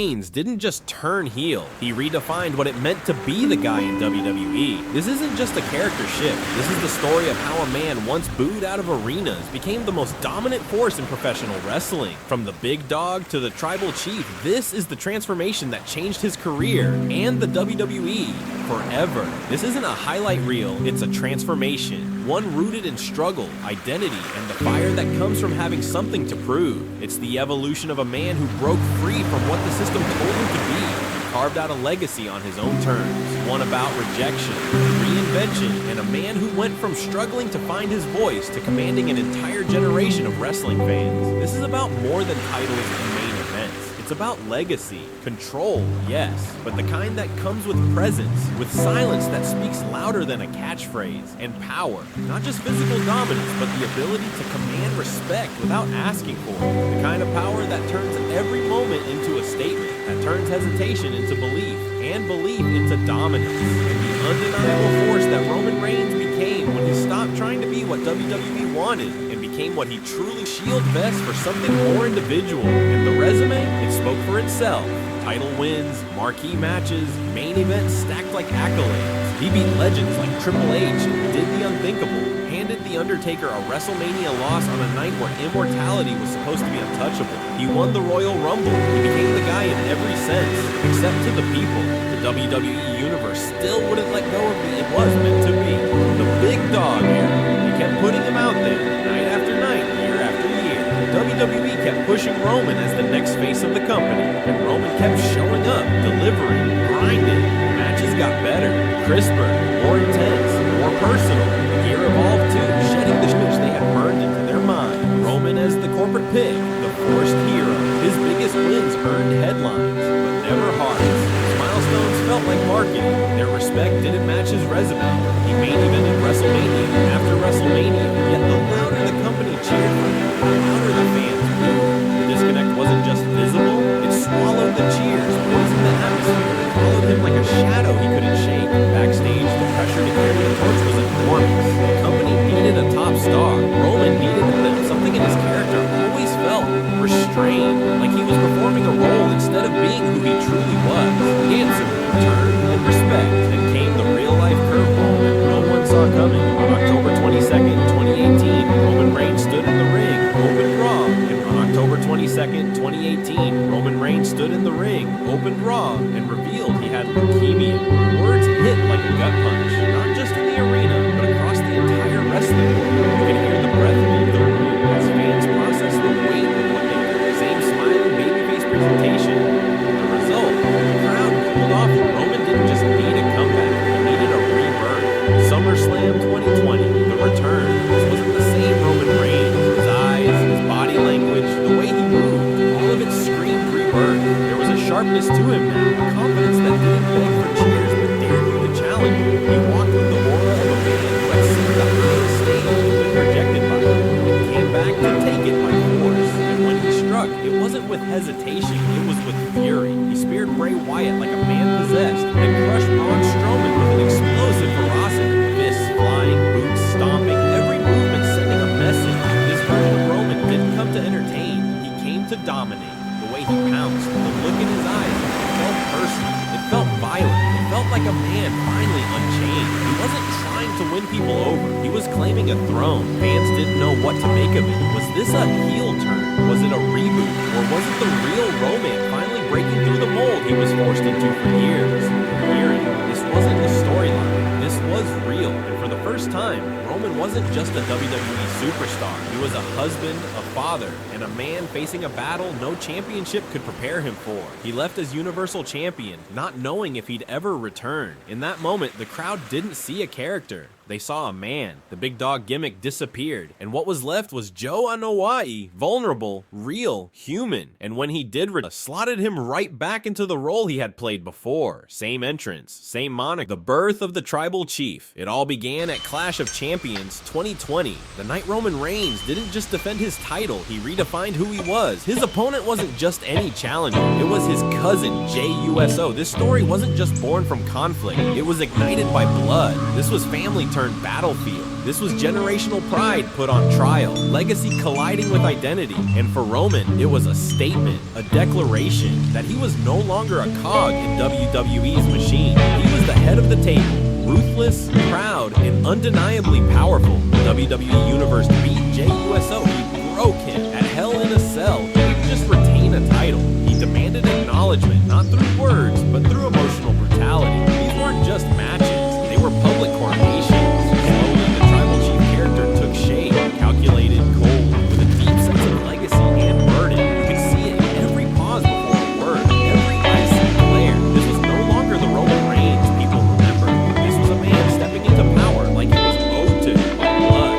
Reigns didn't just turn heel, he redefined what it meant to be the guy in WWE. This isn't just a character shift, this is the story of how a man once booed out of arenas became the most dominant force in professional wrestling. From the big dog to the tribal chief, this is the transformation that changed his career and the WWE forever. This isn't a highlight reel, it's a transformation. One rooted in struggle, identity, and the fire that comes from having something to prove. It's the evolution of a man who broke free from what the system told him to be, and carved out a legacy on his own terms. One about rejection, reinvention, and a man who went from struggling to find his voice to commanding an entire generation of wrestling fans. This is about more than titles and main events. It's about legacy, control, yes, but the kind that comes with presence, with silence that speaks louder than a catchphrase, and power. Not just physical dominance, but the ability to command respect without asking for it. The kind of power that turns every moment into a statement, that turns hesitation into belief, and belief into dominance. And the undeniable force that Roman Reigns became when he stopped trying to be what WWE wanted and became what he truly shielded best for something more individual. And the resume, it spoke for itself. Title wins, marquee matches, main events stacked like accolades. He beat legends like Triple H and did the unthinkable. Handed The Undertaker a WrestleMania loss on a night where immortality was supposed to be untouchable. He won the Royal Rumble. He became the guy in every sense, except to the people. The WWE Universe still wouldn't let go of the it was meant to be. The big dog era. He kept putting him out there, night after night, year after year. WWE kept pushing Roman as the next face of the company, and Roman kept showing up, delivering, grinding. Matches got better, crisper, more intense, more personal. The gear evolved too, shedding the shoes they had burned into their mind. Roman as the corporate pig, the forced hero. His biggest wins earned headlines, but never hearts. His milestones felt like marketing. Their respect didn't match his resume. He main evented WrestleMania after WrestleMania, yet the louder the company cheered for him, the louder the fans booed. The disconnect wasn't just visible, it swallowed the cheers, poisoned the atmosphere, and followed him like a shadow he couldn't shake. Backstage, the pressure to carry the torch was enormous. The company needed a top star. Roman needed them. Something in his character always felt restrained, like he was performing a role instead of being who he truly was. The answer, turn and respect. Then came the real-life curveball that no one saw coming. On October 22nd, 2018, Roman Reigns stood in the ring, opened Raw, and on October 22nd, 2018, Roman Reigns stood in the ring, opened Raw, and revealed he had leukemia. Words hit like a gut punch, not just in the arena, but across the entire wrestling world. You could hear the breath leave the room as fans processed the weight of what they did. Same smiling babyface presentation. The result, the crowd cooled off, and Roman didn't just need a comeback, he needed a rebirth. SummerSlam 2020, the return. This wasn't the same Roman Reigns. His eyes, his body language, the way he moved, all of it screamed rebirth. There was a sharpness to him now, a confidence that didn't beg for cheers but dared you to challenge you. He walked with the aura of a man who had seen the highest stage and been rejected by it, and came back to take it by force. And when he struck, it wasn't with hesitation, it was with fury. He speared Bray Wyatt like a man possessed, and crushed Braun Strowman with an explosive ferocity. Fists flying, boots stomping, every movement sending a message. This version of Roman didn't come to entertain, he came to dominate. The way he pounced, the look in his eyes, it felt personal, it felt violent, it felt like a man finally unchained. He wasn't trying to win people over, he was claiming a throne. Fans didn't know what to make of it. Was this a heel turn? Was it a reboot? Or was it the real Roman finally breaking through the mold he was forced into for years? Hearing, this wasn't a storyline, this was real, and for the first time, Roman wasn't just a WWE superstar. He was a husband, a father, and a man facing a battle no championship could prepare him for. He left as Universal Champion, not knowing if he'd ever return. In that moment, the crowd didn't see a character. They saw a man. The big dog gimmick disappeared, and what was left was Joe Anoa'i, vulnerable, real, human. And when he did slotted him right back into the role he had played before. Same entrance, same moniker, the birth of the Tribal Chief. It all began at Clash of Champions 2020. The night Roman Reigns didn't just defend his title, he redefined who he was. His opponent wasn't just any challenger, it was his cousin, Jey Uso. This story wasn't just born from conflict, it was ignited by blood. This was family turning turned battlefield. This was generational pride put on trial, legacy colliding with identity, and for Roman, it was a statement, a declaration that he was no longer a cog in WWE's machine. He was the head of the table, ruthless, proud, and undeniably powerful. The WWE Universe beat JUSO. He broke him at Hell in a Cell. He didn't just retain a title. He demanded acknowledgement, not through words, but through emotional brutality. These weren't just matches. They were public coronations. Slowly, the Tribal Chief character took shape, calculated, cold, with a deep sense of legacy and burden. You could see it in every pause before a word, every icy glare. This was no longer the Roman Reigns people remember. This was a man stepping into power like it was owed to him by blood.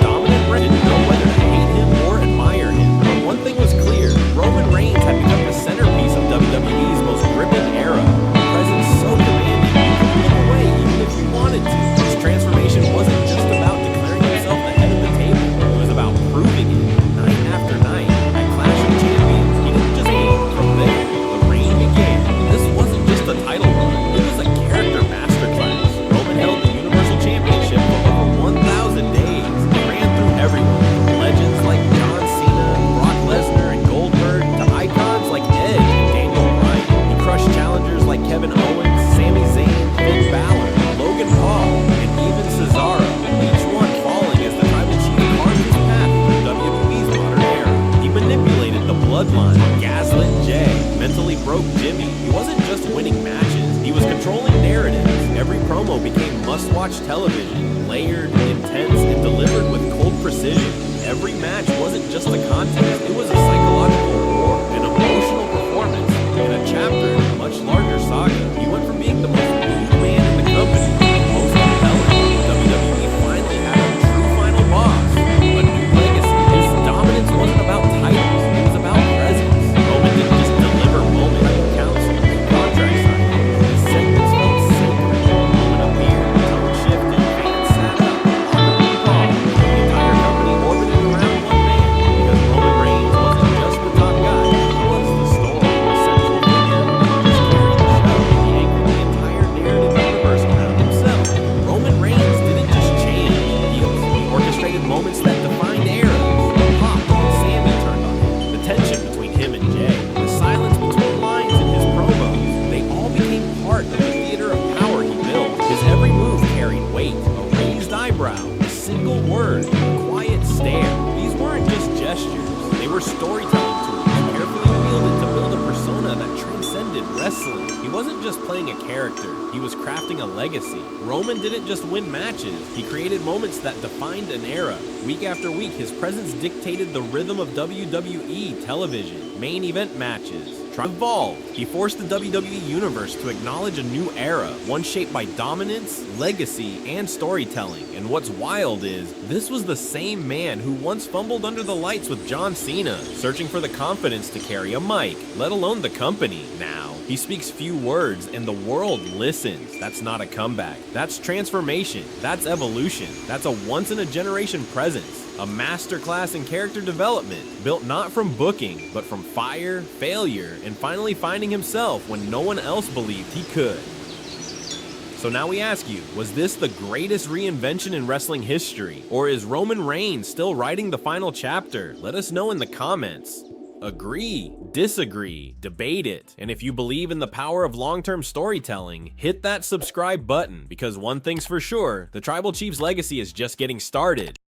Dominant Reigns didn't know whether to hate him or admire him. But one thing was clear, Roman Reigns had become the centerpiece of WWE's most gripping era. A presence so commanding, you couldn't look away even if you wanted to. His transformation wasn't just about declaring himself the head of the table. It was about proving it, night after night. At Clash of Champions, he didn't just aim. From there, the reign began. This wasn't just a title run, it was a character masterclass. Roman held the Universal Championship for over 1,000 days. He ran through everyone, from legends like John Cena, Brock Lesnar, and Goldberg, to icons like Edge and Daniel Bryan. He crushed challengers like Kevin Owens, Sami Zayn, Finn Balor, Logan Paul, and even Cesaro, each one falling as the Tribal Chief carved his path through WWE's modern era. He manipulated the bloodline, gaslit Jay, mentally broke Jimmy. He wasn't just winning matches, he was controlling narratives. Every promo became must-watch television, layered, intense, and delivered with cold precision. Every match wasn't just a contest, it was a psychological war, an emotional performance, and a chapter in a much larger saga. He went from being the most viewed man in the company to the most compelling. WWE finally had a true final boss, a new legacy. His dominance wasn't about titles, it was about presence. Roman didn't just deliver moments, councils, contract signings. His segments felt sacred. Roman appeared, tone shifted, fans sat up, locker room calm. The entire company orbited around one man, because Roman Reigns wasn't just the top guy, he was the story, the central figure. He didn't just carry the show, he anchored the entire narrative universe around himself. Roman Reigns didn't just change heels, he orchestrated moments that defined eras. The pop when Sami turned on him, the tension between him and Jay, the silence between lines in his promos, they all became part of the theater of power he built. His every move carried weight, a raised eyebrow, a single word, a quiet stare. These weren't just gestures, they were storytelling tools, carefully wielded to build a persona that transcended wrestling. He wasn't just playing a character, he was crafting a legacy. Roman didn't just win matches, he created moments that defined an era. Week after week, his presence dictated the rhythm of WWE television, main event matches. Evolved. He forced the WWE Universe to acknowledge a new era, one shaped by dominance, legacy, and storytelling. And what's wild is, this was the same man who once fumbled under the lights with John Cena, searching for the confidence to carry a mic, let alone the company. Now, he speaks few words and the world listens. That's not a comeback. That's transformation. That's evolution. That's a once-in-a-generation presence. A masterclass in character development, built not from booking, but from fire, failure, and finally finding himself when no one else believed he could. So now we ask you, was this the greatest reinvention in wrestling history? Or is Roman Reigns still writing the final chapter? Let us know in the comments. Agree, disagree, debate it. And if you believe in the power of long-term storytelling, hit that subscribe button, because one thing's for sure, the Tribal Chief's legacy is just getting started.